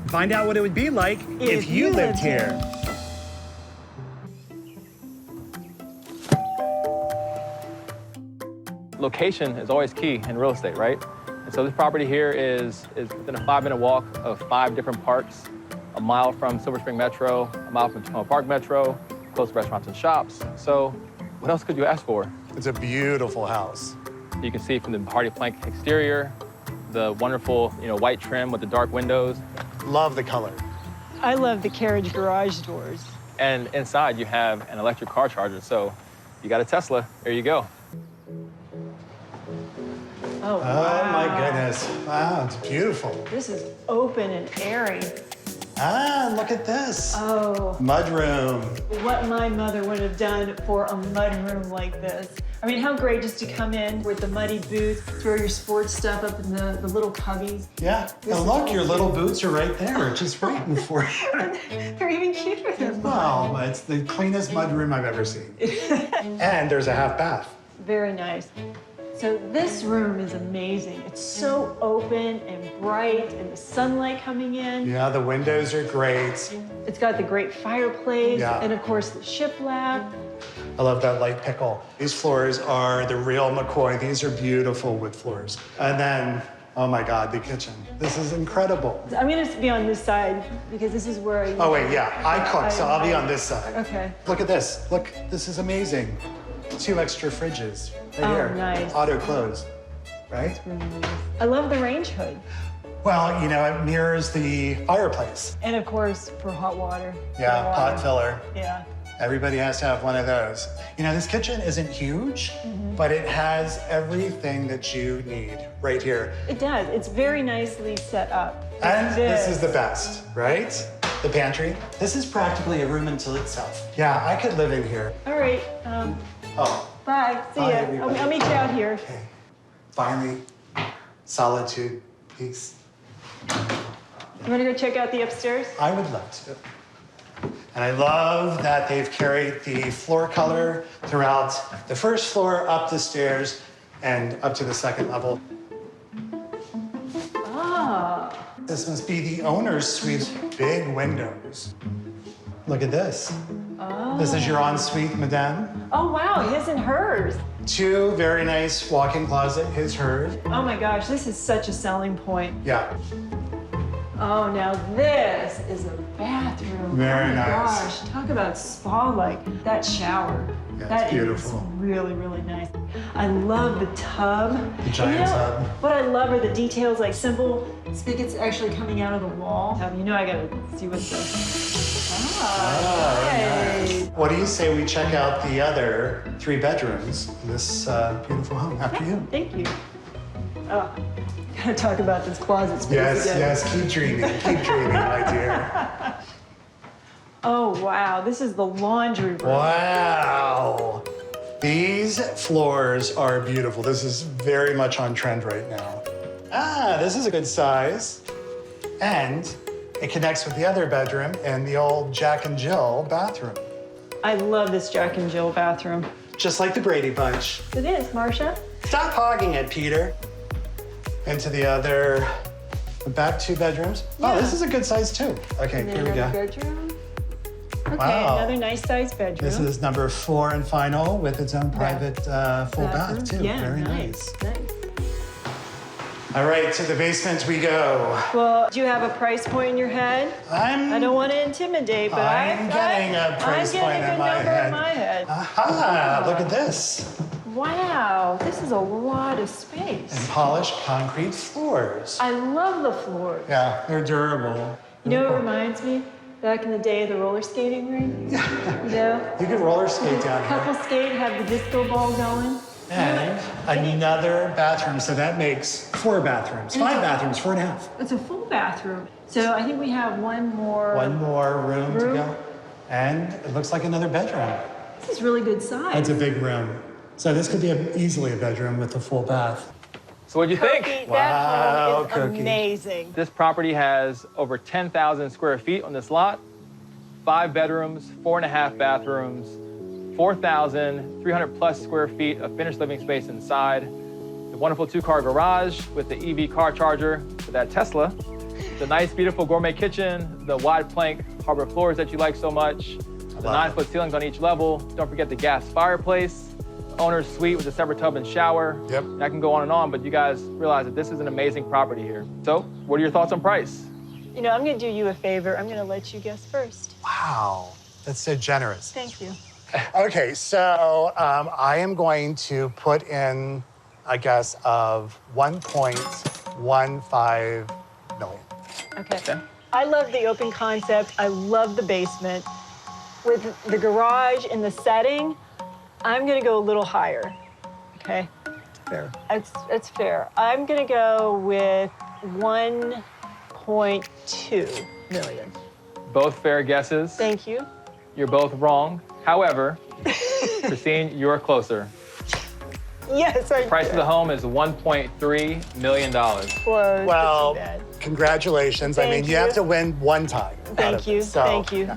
Find out what it would be like if you lived here. Location is always key in real estate, right? And so this property here is within a 5-minute walk of 5 different parks, a mile from Silver Spring Metro, a mile from Tacoma Park Metro, close to restaurants and shops. So what else could you ask for? It's a beautiful house. You can see from the hardy plank exterior, the wonderful, white trim with the dark windows. Love the color. I love the carriage garage doors. And inside you have an electric car charger. So you got a Tesla, there you go. Oh, Oh my goodness. Wow, it's beautiful. This is open and airy. Ah, look at this. Oh, Mudroom. what my mother would have done for a mudroom like this. I mean, how great just to come in with the muddy boots, throw your sports stuff up in the little cubbies. Yeah, and look, your little boots are right there, just waiting for you. They're even cuter than Wow, it's the cleanest mudroom I've ever seen. And there's a half bath. Very nice. So this room is amazing. It's so open and bright and the sunlight coming in. Yeah, the windows are great. It's got the great fireplace Yeah. and of course the shiplap. I love that light pickle. These floors are the real McCoy. These are beautiful wood floors. And then, oh my God, the kitchen. This is incredible. I'm gonna be on this side because this is where I Oh wait, yeah, I cook, so I'll be on this side. Okay. Look at this. Look, this is amazing. 2 extra fridges right Oh, here. nice. Auto close, right? I love the range hood. Well, it mirrors the fireplace. And of course, for hot water. Yeah, Hot pot water. filler. Yeah. Everybody has to have one of those. This kitchen isn't huge, but it has everything that you need right here. It does. It's very nicely set up. And this is the best, right? The pantry. This is practically a room unto itself. Yeah, I could live in here. All right. Oh, Bye. See Bye, ya. everybody. I'll meet you out here. okay. Finally, solitude, peace. You want to go check out the upstairs? I would love to. And I love that they've carried the floor color throughout the first floor, up the stairs, and up to the second level. Ah. This must be the owner's suite. Big windows. Look at this. Oh. This is your ensuite, madame. Oh, wow. His and hers. 2 very nice walk-in closet, his, hers. Oh, my gosh. This is such a selling point. Yeah, Oh, now this is a bathroom. Very oh my nice. Gosh, talk about spa-like. That shower. Yeah, it's That beautiful. is really, really nice. I love the tub. The giant tub. What I love are the details, like simple spigots actually coming out of the wall. I gotta see what's the. Nice. What do you say we check out the other 3 bedrooms in this beautiful home? After you. Thank you. Oh, gotta talk about this closet space Yes, again. yes, keep dreaming, my dear. Oh, wow. This is the laundry room. Wow. These floors are beautiful. This is very much on trend right now. Ah, this is a good size. And it connects with the other bedroom and the old Jack and Jill bathroom. I love this Jack and Jill bathroom. Just like the Brady Bunch. It is, Marcia. Stop hogging it, Peter. Into the back 2 bedrooms. Oh, Yeah. this is a good size too. Okay, And here we another go. bedroom. Okay, Wow. another nice sized bedroom. This is number 4 and final with its own private full bath too. Yeah, Very nice. Nice. All right, to the basement we go. Well, do you have a price point in your head? I don't want to intimidate, but I'm getting a price I'm point getting a in good my number head. in my head. Aha, look at this. Wow, this is a lot of And space. polished concrete floors. I love the floors. Yeah, they're durable. You know what it reminds me? Back in the day of the roller skating rink. You can roller skate down here. Couple skate, have the disco ball going. And another bathroom, so that makes 4 bathrooms. 5 bathrooms, 4.5. It's a full bathroom. So I think we have one more. One more room to Room. go. And it looks like another bedroom. This is really good size. That's a big room. So this could be easily a bedroom with a full bath. So what'd you think? Cookie, Wow, that home is Cookie. amazing. This property has over 10,000 square feet on this lot, 5 bedrooms, 4.5 bathrooms, 4,300 plus square feet of finished living space inside, a wonderful 2-car garage with the EV car charger for that Tesla, The nice, beautiful gourmet kitchen, the wide plank harbor floors that you like so much, the love 9-foot ceilings on each level. Don't forget the gas fireplace, owner's suite with a separate tub and shower. Yep. And I can go on, but you guys realize that this is an amazing property here. So, what are your thoughts on price? You know, I'm gonna do you a favor. I'm gonna let you guess first. Wow, that's so generous. Thank you. Okay, so I am going to put in a guess of 1.15 million. Okay. I love the open concept. I love the basement. With the garage and the setting, I'm gonna go a little higher. Okay. Fair. It's fair. I'm gonna go with 1.2 million. Both fair guesses. Thank you. You're both wrong. However, Christine, you're closer. Yes, I Price of the home is $1.3 million. Close. Well, Not too bad. congratulations. I Thank mean, you you. have to win one time. out Thank of you. it, so, Thank you. yeah.